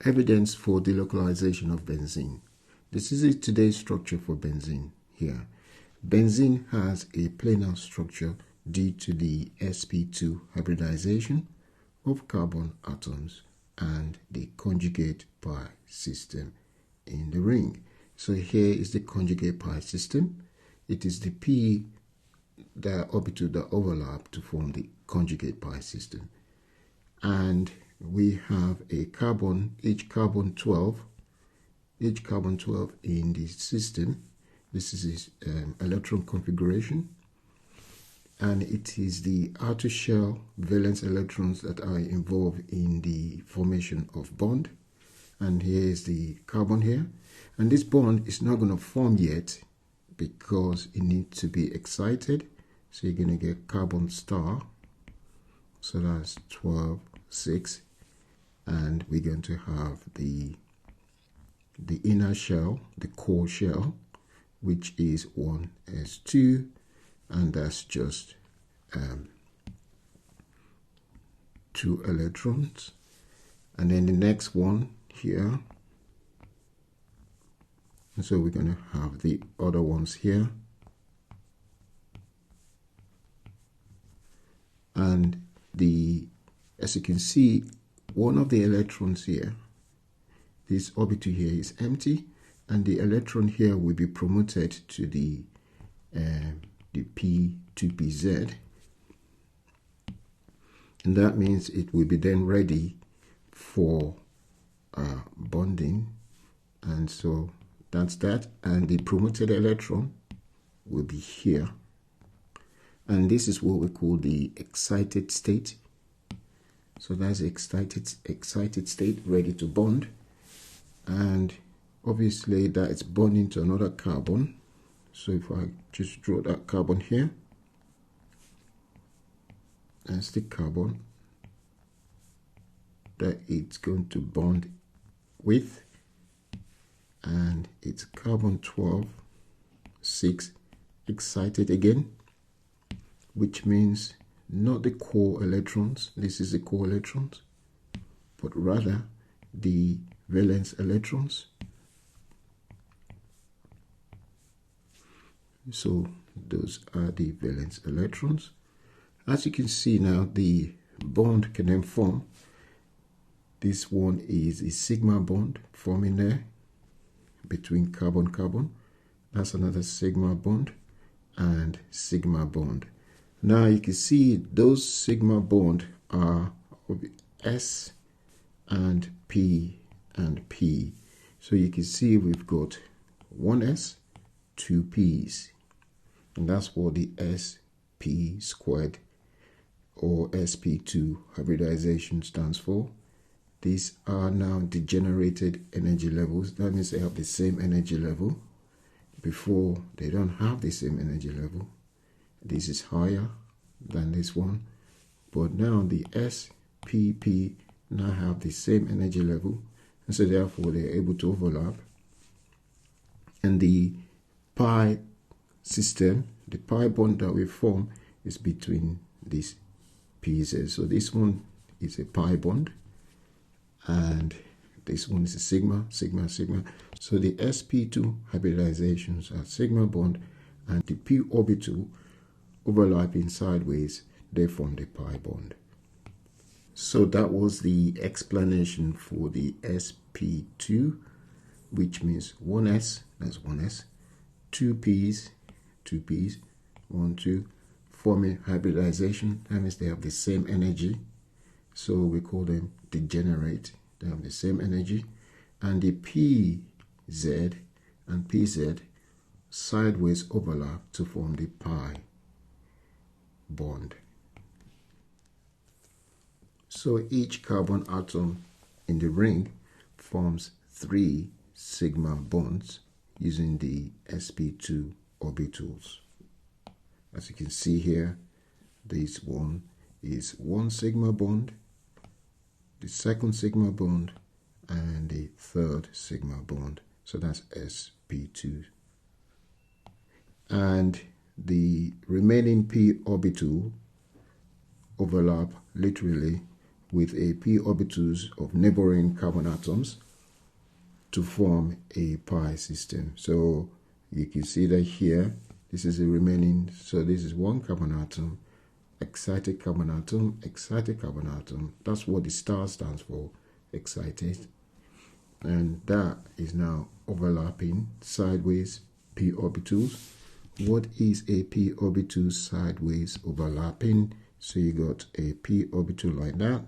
Evidence for delocalization of benzene. This is today's structure for benzene here. Benzene has a planar structure due to the sp2 hybridization of carbon atoms and the conjugate pi system in the ring. So here is the conjugate pi system. It is the p orbital that overlap to form the conjugate pi system. And we have a carbon, each carbon 12 in the system. This is its electron configuration, and it is the outer shell valence electrons that are involved in the formation of bond. And here is the carbon here, and this bond is not going to form yet because it needs to be excited. So you're going to get carbon star, so that's 12, 6, and we're going to have the inner shell, the core shell, which is 1s2, and that's just 2 electrons. And then the next one here, and so we're going to have the other ones here, and as you can see, one of the electrons here, this orbital here, is empty, and the electron here will be promoted to the P2PZ, and that means it will be then ready for bonding. And so that's that, and the promoted electron will be here, and this is what we call the excited state. So that's excited state, ready to bond. And obviously that is bonding to another carbon. So if I just draw that carbon here, that's the carbon that it's going to bond with, and it's carbon 12, 6, excited again, which means not the core electrons, this is the core electrons, but rather the valence electrons. So those are the valence electrons. As you can see now, the bond can then form. This one is a sigma bond forming there between carbon-carbon. That's another sigma bond and sigma bond. Now you can see those sigma bond are S and P and P. So you can see we've got 1S, 2 P's, and that's what the sp squared or sp2 hybridization stands for. These are now degenerated energy levels. That means they have the same energy level. Before, they don't have the same energy level. This is higher than this one, but now the spp now have the same energy level, and so therefore they're able to overlap. And the pi system, the pi bond that we form, is between these pieces. So this one is a pi bond, and this one is a sigma, sigma, sigma. So the sp2 hybridizations are sigma bond, and the p orbital overlapping sideways, they form the pi bond. So that was the explanation for the sp2, which means 1s, that's 1s, 2 p's, 2 p's, 1, 2, forming hybridization. That means they have the same energy, so we call them degenerate. They have the same energy. And the pz and pz sideways overlap to form the pi bond. So each carbon atom in the ring forms 3 sigma bonds using the sp2 orbitals. As you can see here, this one is 1 sigma bond, the second sigma bond, and the third sigma bond. So that's sp2. And the remaining p orbital overlap literally with a p orbitals of neighboring carbon atoms to form a pi system. So you can see that here, this is the remaining, so this is one carbon atom, excited carbon atom, excited carbon atom. That's what the star stands for, excited. And that is now overlapping sideways p orbitals. What is a p orbital sideways overlapping? So you got a p orbital like that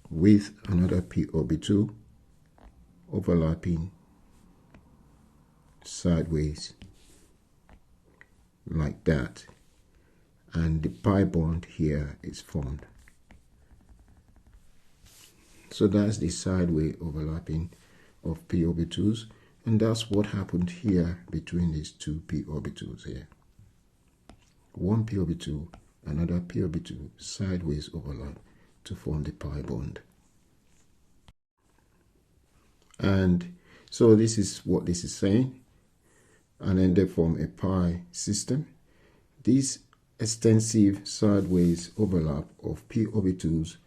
with another p orbital overlapping sideways like that, and the pi bond here is formed. So that's the sideways overlapping of p orbitals, and that's what happened here between these two p orbitals here. One p orbital, another p orbital, sideways overlap to form the pi bond. And so this is what this is saying, and then they form a pi system. This extensive sideways overlap of p orbitals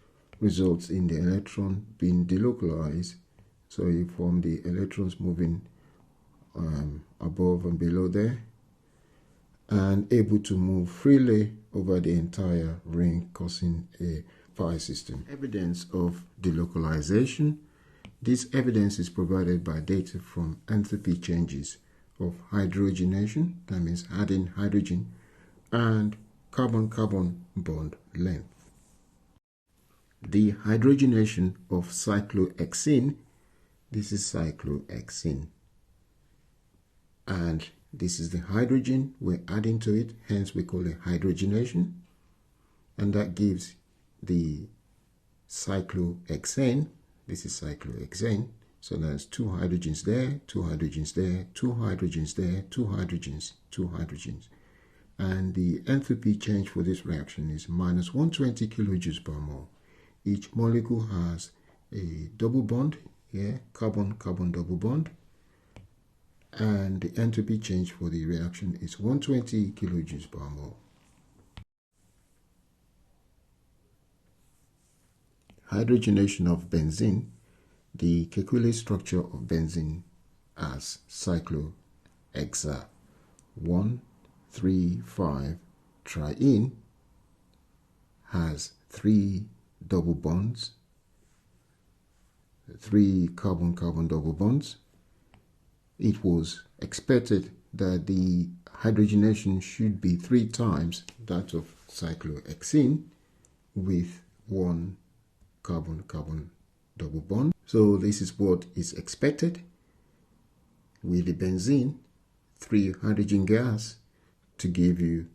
results in the electron being delocalized. So you form the electrons moving above and below there, and able to move freely over the entire ring, causing a pi system. Evidence of delocalization. This evidence is provided by data from enthalpy changes of hydrogenation, that means adding hydrogen, and carbon-carbon bond length. The hydrogenation of cyclohexene, this is cyclohexene, and this is the hydrogen we're adding to it, hence we call it hydrogenation, and that gives the cyclohexane. This is cyclohexane, so there's two hydrogens there, two hydrogens there, two hydrogens there, two hydrogens, two hydrogens. And the enthalpy change for this reaction is minus 120 kilojoules per mole. Each molecule has a double bond here, carbon-carbon double bond, and the enthalpy change for the reaction is 120 kilojoules per mole. Hydrogenation of benzene. The Kekulé structure of benzene as cyclohexa 1,3,5 triene has 3 double bonds, 3 carbon-carbon double bonds. It was expected that the hydrogenation should be 3 times that of cyclohexene with 1 carbon-carbon double bond. So this is what is expected with the benzene, 3 hydrogen gas to give you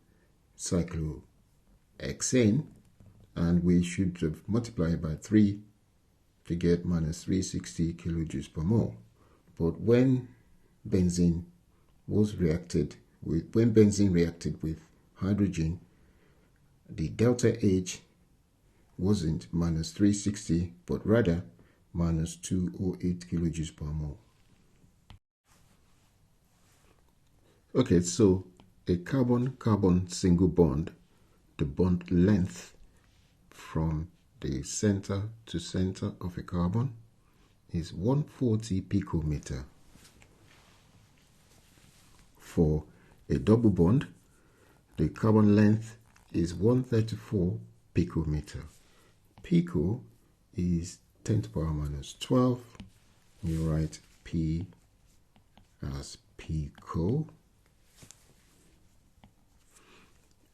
cyclohexane, and we should have multiplied by 3 to get minus 360 kilojoules per mole. But when benzene reacted with hydrogen, the delta H wasn't minus 360, but rather minus 208 kilojoules per mole. Okay, so a carbon-carbon single bond, the bond length from the center to center of a carbon is 140 picometer. For a double bond, the carbon length is 134 picometer. Pico is 10 to the power minus 12. You write P as pico.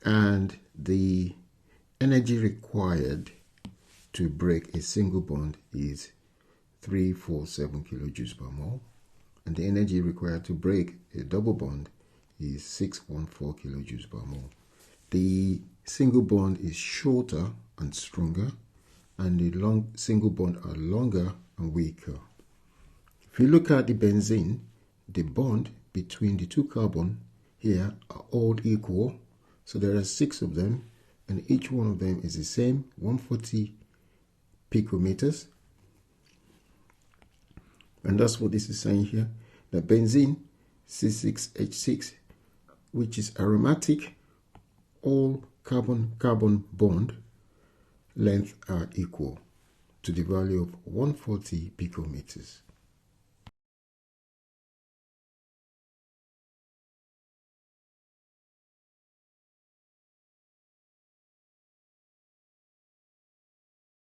And the energy required to break a single bond is 347 kilojoules per mole. And the energy required to break a double bond is 614 kilojoules per mole. The single bond is shorter and stronger, and the single bond are longer and weaker. If you look at the benzene, the bond between the two carbon here are all equal. So there are 6 of them, and each one of them is the same, 140 picometers. And that's what this is saying here. The benzene C6H6, which is aromatic, all carbon-carbon bond length are equal to the value of 140 picometers.